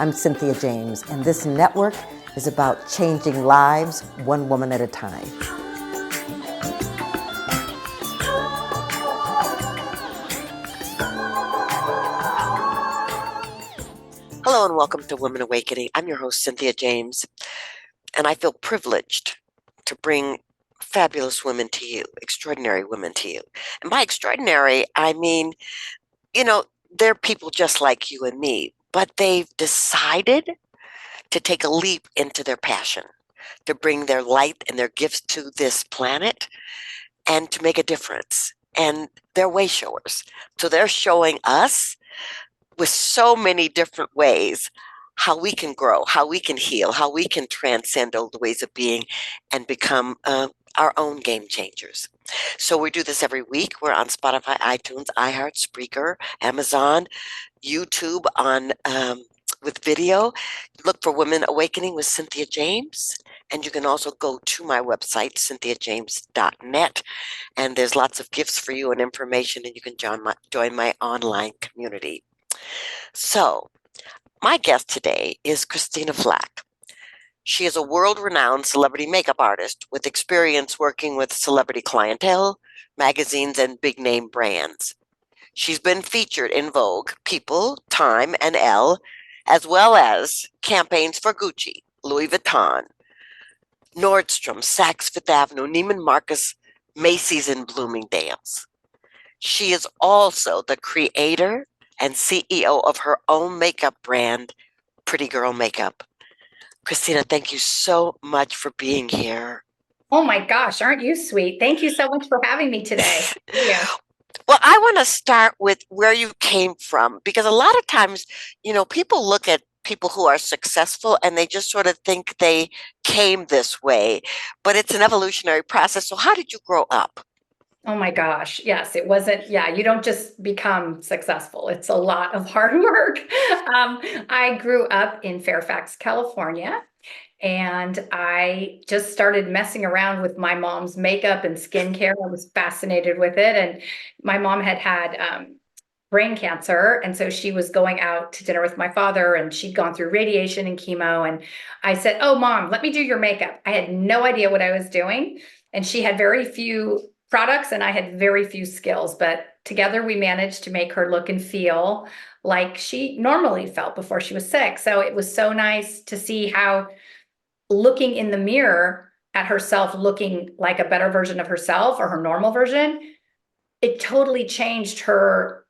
I'm Cynthia James, and this network is about changing lives one woman at a time. Hello and welcome to Women Awakening. I'm your host, Cynthia James, and I feel privileged to bring fabulous women to you, extraordinary women to you. And by extraordinary, I mean, they're people just like you and me, but they've decided to take a leap into their passion, to bring their light and their gifts to this planet and to make a difference. And they're way showers. So they're showing us with so many different ways how we can grow, how we can heal, how we can transcend old ways of being and become our own game changers. So we do this every week. We're on Spotify, iTunes, iHeart, Spreaker, Amazon, YouTube on with video. Look for Women Awakening with Cynthia James. And you can also go to my website, cynthiajames.net. And there's lots of gifts for you and information, and you can join my online community. So, my guest today is Christina Flauch. She is a world-renowned celebrity makeup artist with experience working with celebrity clientele, magazines, and big-name brands. She's been featured in Vogue, People, Time, and Elle, as well as campaigns for Gucci, Louis Vuitton, Nordstrom, Saks Fifth Avenue, Neiman Marcus, Macy's, and Bloomingdale's. She is also the creator and CEO of her own makeup brand, Pretty Girl Makeup. Christina, thank you so much for being here. Oh my gosh, aren't you sweet? Thank you so much for having me today. Yeah. Well, I want to start with where you came from, because a lot of times, people look at people who are successful and they just sort of think they came this way, but it's an evolutionary process. So how did you grow up? Oh my gosh. Yes, it wasn't. Yeah, you don't just become successful. It's a lot of hard work. I grew up in Fairfax, California, and I just started messing around with my mom's makeup and skincare. I was fascinated with it. And my mom had brain cancer. And so she was going out to dinner with my father, and she'd gone through radiation and chemo. And I said, "Oh, Mom, let me do your makeup." I had no idea what I was doing. And she had very few products and I had very few skills, but together we managed to make her look and feel like she normally felt before she was sick. So it was so nice to see how looking in the mirror at herself, looking like a better version of herself or her normal version, it totally changed her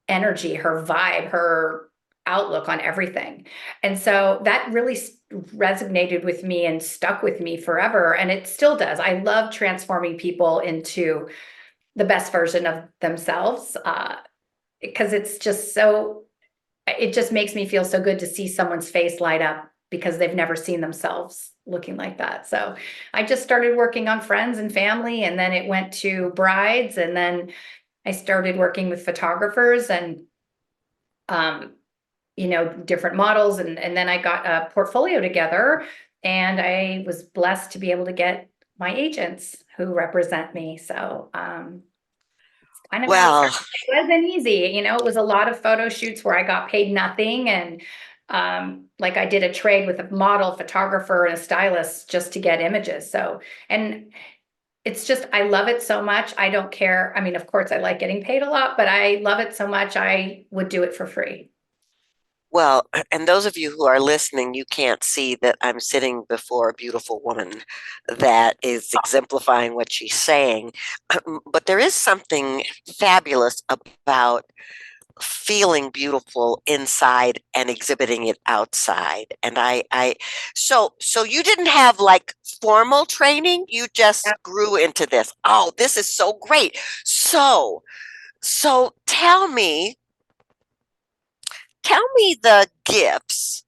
energy, her vibe, her outlook on everything. And so that really resonated with me and stuck with me forever. And it still does. I love transforming people into the best version of themselves because it's just it just makes me feel so good to see someone's face light up because they've never seen themselves looking like that. So I just started working on friends and family, and then it went to brides, and then I started working with photographers and different models. And then I got a portfolio together, and I was blessed to be able to get my agents who represent me. So it's kind of how it wasn't easy. It was a lot of photo shoots where I got paid nothing. And like I did a trade with a model, photographer, and a stylist just to get images. So, and it's just, I love it so much. I don't care. I mean, of course, I like getting paid a lot, but I love it so much. I would do it for free. Well, and those of you who are listening, you can't see that I'm sitting before a beautiful woman that is exemplifying what she's saying. But there is something fabulous about feeling beautiful inside and exhibiting it outside. And so you didn't have like formal training, you just grew into this. Oh, this is so great. So tell me the gifts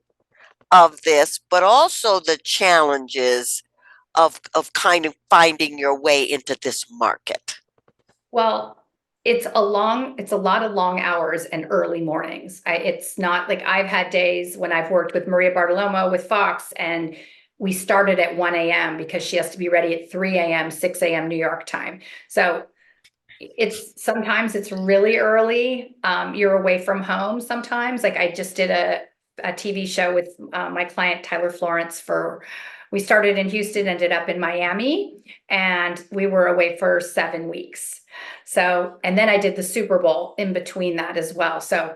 of this, but also the challenges of kind of finding your way into this market. Well, it's a lot of long hours and early mornings. It's not like I've had days when I've worked with Maria Bartolomo with Fox, and we started at 1 a.m. because she has to be ready at 3 a.m., 6 a.m. New York time. So sometimes it's really early. You're away from home sometimes. Like I just did a a TV show with my client, Tyler Florence, we started in Houston, ended up in Miami, and we were away for 7 weeks. So, and then I did the Super Bowl in between that as well. So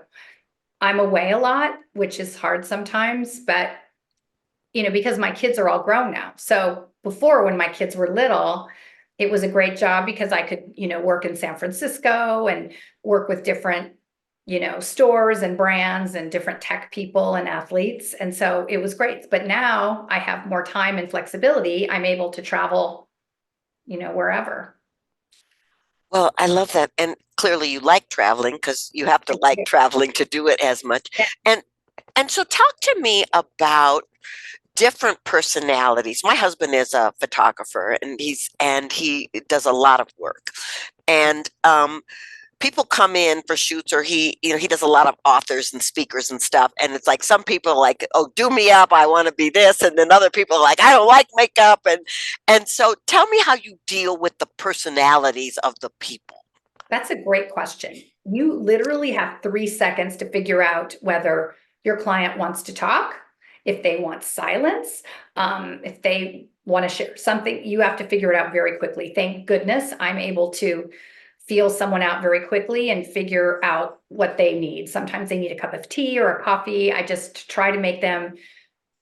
I'm away a lot, which is hard sometimes, but because my kids are all grown now. So before, when my kids were little, it was a great job because I could, work in San Francisco and work with different, stores and brands and different tech people and athletes. And so it was great. But now I have more time and flexibility. I'm able to travel, wherever. Well, I love that. And clearly you like traveling because you have to like traveling to do it as much. Yeah. And so talk to me about different personalities. My husband is a photographer and he does a lot of work. And people come in for shoots, or he does a lot of authors and speakers and stuff. And it's like some people are like, oh, do me up, I want to be this. And then other people are like, I don't like makeup. And so tell me how you deal with the personalities of the people. That's a great question. You literally have 3 seconds to figure out whether your client wants to talk, if they want silence, if they want to share something. You have to figure it out very quickly. Thank goodness I'm able to feel someone out very quickly and figure out what they need. Sometimes they need a cup of tea or a coffee. I just try to make them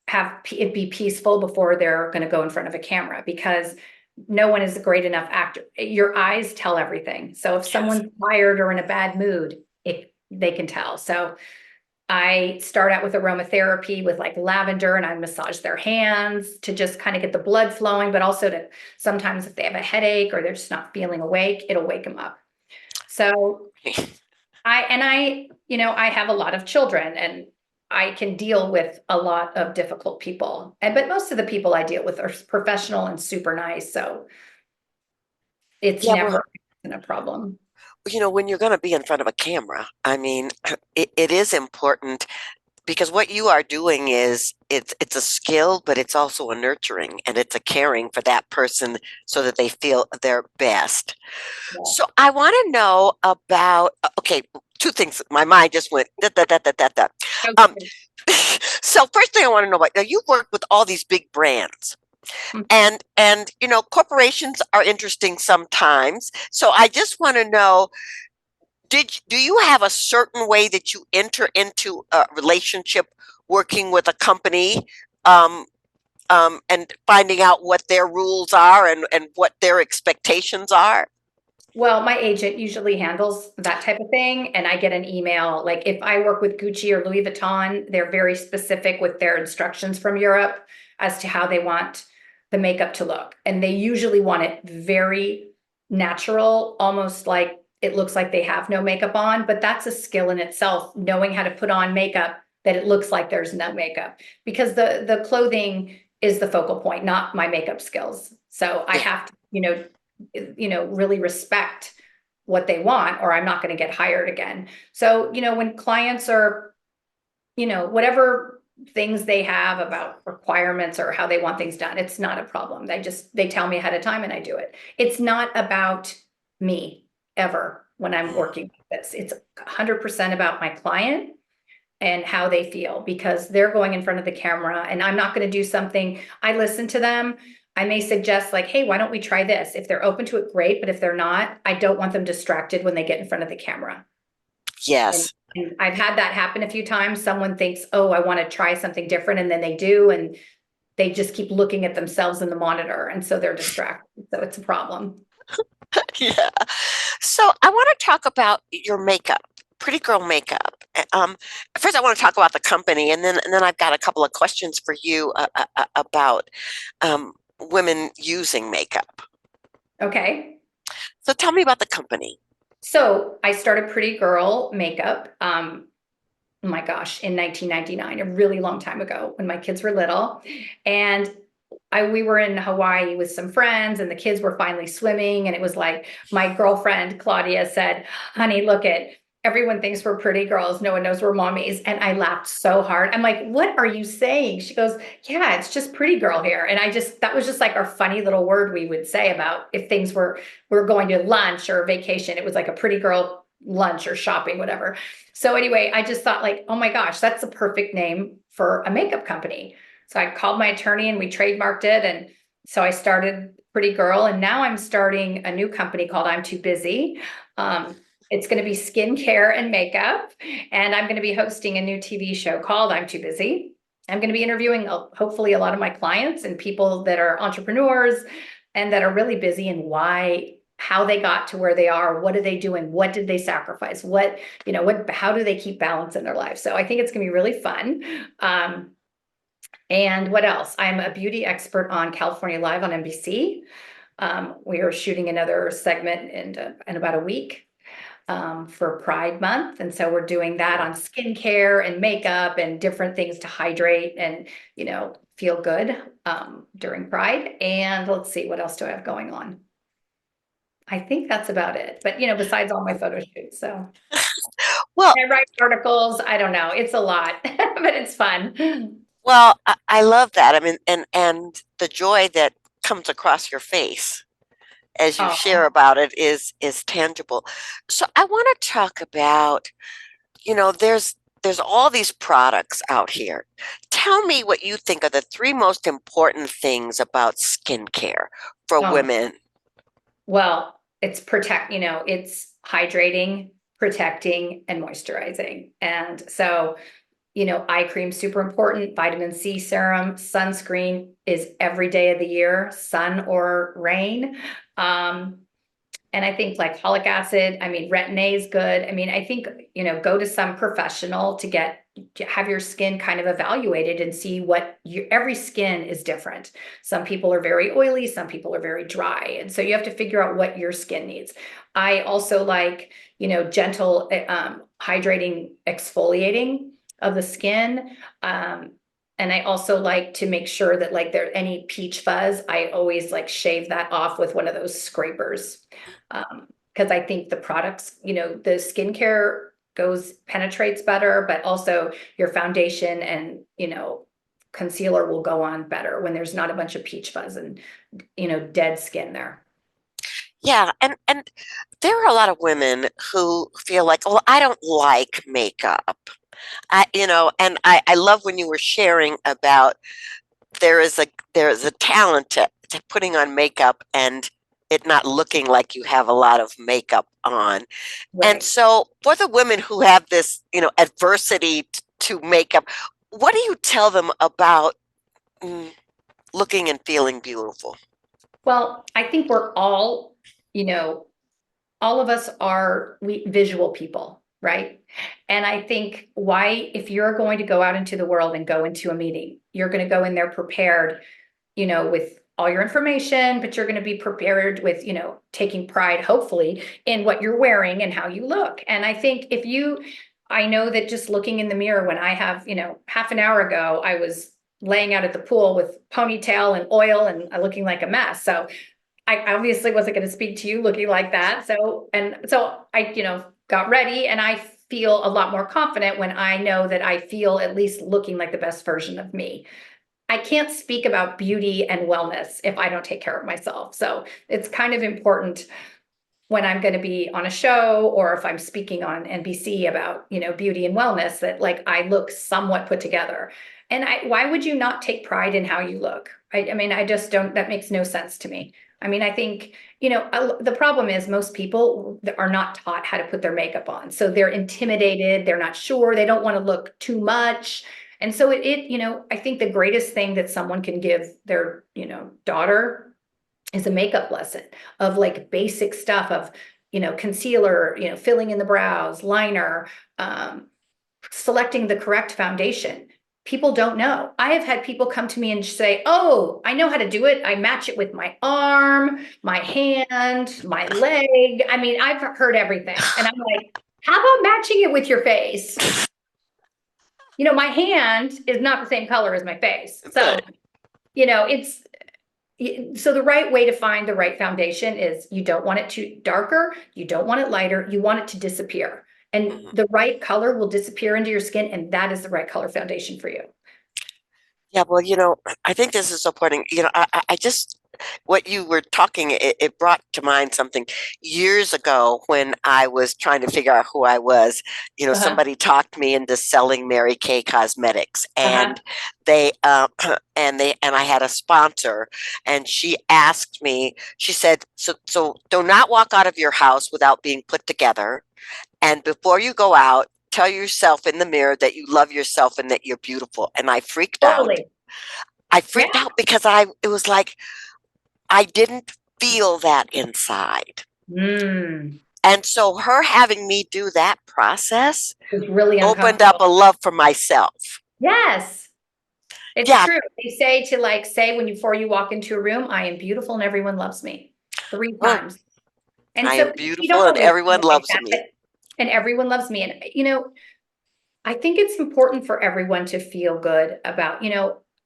have it be peaceful before they're going to go in front of a camera, because no one is a great enough actor. Your eyes tell everything. So if someone's tired or in a bad mood, they can tell. So I start out with aromatherapy with like lavender, and I massage their hands to just kind of get the blood flowing, but also to sometimes if they have a headache or they're just not feeling awake, it'll wake them up. So I have a lot of children, and I can deal with a lot of difficult people. But most of the people I deal with are professional and super nice. So it's never been a problem. When you're going to be in front of a camera, I mean, it is important, because what you are doing is it's a skill, but it's also a nurturing, and it's a caring for that person so that they feel their best. Yeah. So I want to know about, okay, 2 things. My mind just went da, da, da, da, da, da. Okay. So first thing I want to know about, now you work with all these big brands. And corporations are interesting sometimes. So I just want to know, do you have a certain way that you enter into a relationship working with a company, and finding out what their rules are and what their expectations are? Well, my agent usually handles that type of thing, and I get an email. Like if I work with Gucci or Louis Vuitton, they're very specific with their instructions from Europe as to how they want the makeup to look. And they usually want it very natural, almost like it looks like they have no makeup on, but that's a skill in itself, knowing how to put on makeup that it looks like there's no makeup, because the clothing is the focal point, not my makeup skills. So I have to, really respect what they want, or I'm not going to get hired again. So, when clients are, whatever things they have about requirements or how they want things done, it's not a problem. They tell me ahead of time and I do it. It's not about me ever when I'm working with this. It's 100% about my client and how they feel, because they're going in front of the camera, and I'm not going to do something. I listen to them. I may suggest like, hey, why don't we try this? If they're open to it, great. But if they're not, I don't want them distracted when they get in front of the camera. Yes. And I've had that happen a few times. Someone thinks, oh, I want to try something different. And then they do. And they just keep looking at themselves in the monitor. And so they're distracted. So it's a problem. Yeah. So I want to talk about your makeup, Pretty Girl Makeup. First, I want to talk about the company, and then I've got a couple of questions for you about women using makeup. Okay. So tell me about the company. So I started Pretty Girl Makeup, oh my gosh, in 1999, a really long time ago when my kids were little. And we were in Hawaii with some friends, and the kids were finally swimming. And it was like my girlfriend, Claudia, said, honey, look everyone thinks we're pretty girls. No one knows we're mommies. And I laughed so hard. I'm like, what are you saying? She goes, yeah, it's just pretty girl here. And that was just like our funny little word we would say about if things we're going to lunch or vacation. It was like a pretty girl lunch or shopping, whatever. So anyway, I just thought like, oh my gosh, that's the perfect name for a makeup company. So I called my attorney and we trademarked it. And so I started Pretty Girl, and now I'm starting a new company called I'm Too Busy. It's going to be skincare and makeup, and I'm going to be hosting a new TV show called I'm Too Busy. I'm going to be interviewing hopefully a lot of my clients and people that are entrepreneurs and that are really busy, and how they got to where they are. What are they doing? What did they sacrifice? How do they keep balance in their life? So I think it's going to be really fun. And what else? I'm a beauty expert on California Live on NBC. We are shooting another segment in about a week for Pride Month. And so we're doing that on skincare and makeup and different things to hydrate and, feel good during Pride. And let's see, what else do I have going on? I think that's about it. But, besides all my photo shoots. So Well, I write articles. I don't know. It's a lot, but it's fun. well, I love that. I mean, and the joy that comes across your face as you share Oh, about it is tangible. So I want to talk about, there's all these products out here. Tell me what you think are the three most important things about skincare for oh, women. well, it's hydrating, protecting, and moisturizing. And so, eye cream, super important, vitamin C serum, sunscreen is every day of the year, sun or rain. And I think like folic acid, Retin-A is good. I think, go to some professional to have your skin kind of evaluated and see every skin is different. Some people are very oily, some people are very dry. And so you have to figure out what your skin needs. I also like, gentle, hydrating, exfoliating of the skin. And I also like to make sure that like there any peach fuzz, I always like shave that off with one of those scrapers. Because I think the products, the skincare penetrates better, but also your foundation and, concealer will go on better when there's not a bunch of peach fuzz and, dead skin there. Yeah, and there are a lot of women who feel like, well, I don't like makeup. And I love when you were sharing about there is a talent to putting on makeup and it not looking like you have a lot of makeup on. And Right. so for the women who have this, adversity to makeup, what do you tell them about mm, looking and feeling beautiful? Well, I think we're you know, all of us are visual people, right? And I think if you're going to go out into the world and go into a meeting, you're going to go in there prepared, with all your information, but you're going to be prepared with, taking pride, hopefully, in what you're wearing and how you look. And I think I know that just looking in the mirror when I have, half an hour ago, I was laying out at the pool with ponytail and oil and looking like a mess. So I obviously wasn't going to speak to you looking like that. So I, got ready, and I feel a lot more confident when I know that I feel at least looking like the best version of me. I can't speak about beauty and wellness if I don't take care of myself. So it's kind of important when I'm going to be on a show or if I'm speaking on NBC about, beauty and wellness, that like I look somewhat put together. And why would you not take pride in how you look? I just don't, that makes no sense to me. I think, the problem is most people are not taught how to put their makeup on. So they're intimidated. They're not sure. They don't want to look too much. And so I think the greatest thing that someone can give their, daughter is a makeup lesson of like basic stuff of, concealer, filling in the brows, liner, selecting the correct foundation. People don't know. I have had people come to me and say, oh, I know how to do it. I match it with my arm, my hand, my leg. I've heard everything. And I'm like, how about matching it with your face? My hand is not the same color as my face. So, Right. it's so the right way to find the right foundation is you don't want it too darker, you don't want it lighter, you want it to disappear. And Mhm. the right color will disappear into your skin, and that is the right color foundation for you. Yeah, well, I think this is so important. I just what you were talking, it brought to mind something years ago when I was trying to figure out who I was. Uh-huh. Somebody talked me into selling Mary Kay Cosmetics, Uh-huh. and they and I had a sponsor, and she asked me. She said, "So do not walk out of your house without being put together, and before you go out, tell yourself in the mirror that you love yourself and that you're beautiful." And I freaked out. Totally. I Yeah. freaked out because it was like I didn't feel that inside. Mm. And so her having me do that process It's really opened up uncomfortable. a love for myself. Yes. It's Yeah. true. They say to like say before you walk into a room, I am beautiful and everyone loves me. 3 Oh, times. And I so am you beautiful don't and always feel everyone like loves that, but me. and everyone loves me. And I think it's important for everyone to feel good about,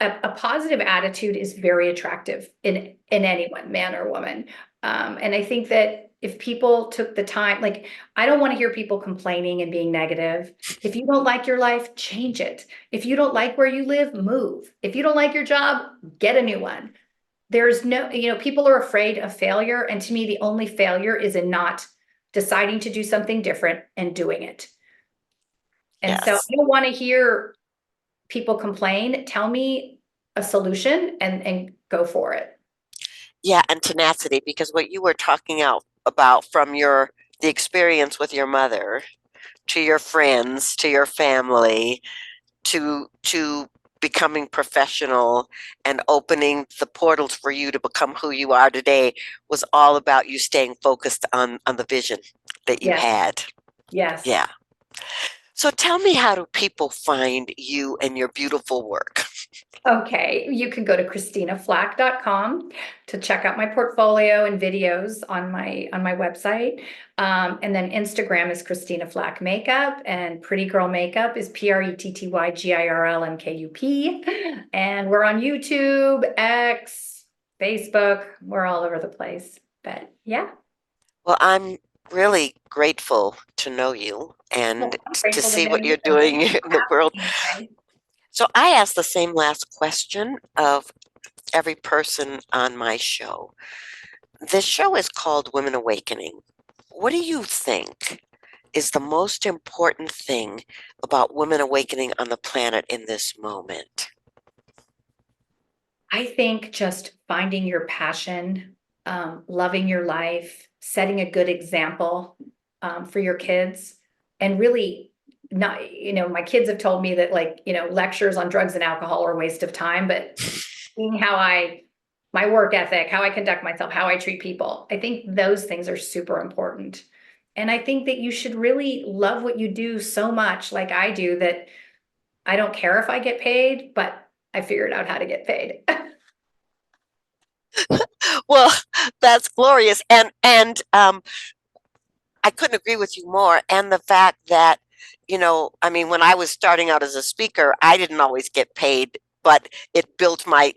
a positive attitude is very attractive in anyone, man or woman. And I think that if people took the time, like I don't want to hear people complaining and being negative. If you don't like your life, change it. If you don't like where you live, move. If you don't like your job, get a new one. There's no, people are afraid of failure. And to me, the only failure is in not deciding to do something different and doing it. And so Yes. I don't want to hear people complain. Tell me a solution and go for it. Yeah, and tenacity, because what you were talking about from the experience with your mother to your friends, to your family, to becoming professional and opening the portals for you to become who you are today was all about you staying focused on the vision that you Yes, had. yes. Yeah. So tell me, how do people find you and your beautiful work? Okay, you can go to christinaflack.com to check out my portfolio and videos on my website. And then Instagram is Christina Flack Makeup, and Pretty Girl Makeup is PrettyGirlMakup. And we're on YouTube, X, Facebook. We're all over the place. But yeah, Well, I'm really grateful to know you and well, I'm to grateful to see know what you. you're So thank doing you in for the world. having me today. So I ask the same last question of every person on my show. This show is called Women Awakening. What do you think is the most important thing about women awakening on the planet in this moment? I think just finding your passion, loving your life, setting a good example for your kids, and really not, my kids have told me that like, lectures on drugs and alcohol are a waste of time, but seeing my work ethic, how I conduct myself, how I treat people, I think those things are super important. And I think that you should really love what you do so much, like I do, that I don't care if I get paid, but I figured out how to get paid. Well, that's glorious, and I couldn't agree with you more. And the fact that, I mean, when I was starting out as a speaker, I didn't always get paid, but it built my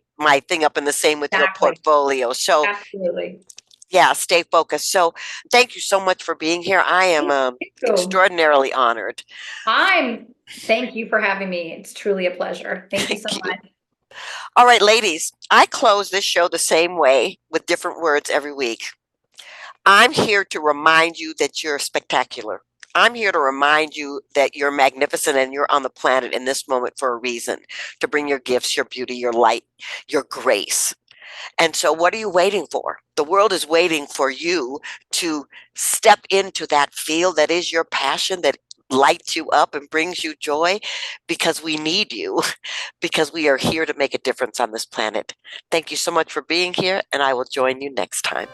thing up, and the same with your Exactly. portfolio. So Absolutely. yeah, stay focused. So thank you so much for being here. I am Thank you. extraordinarily honored. Thank you for having me. It's truly a pleasure. Thank you so Thank you. much. All right, ladies, I close this show the same way with different words every week. I'm here to remind you that you're spectacular. I'm here to remind you that you're magnificent and you're on the planet in this moment for a reason, to bring your gifts, your beauty, your light, your grace. And so, what are you waiting for? The world is waiting for you to step into that field that is your passion, that lights you up and brings you joy, because we need you, because we are here to make a difference on this planet. Thank you so much for being here, and I will join you next time.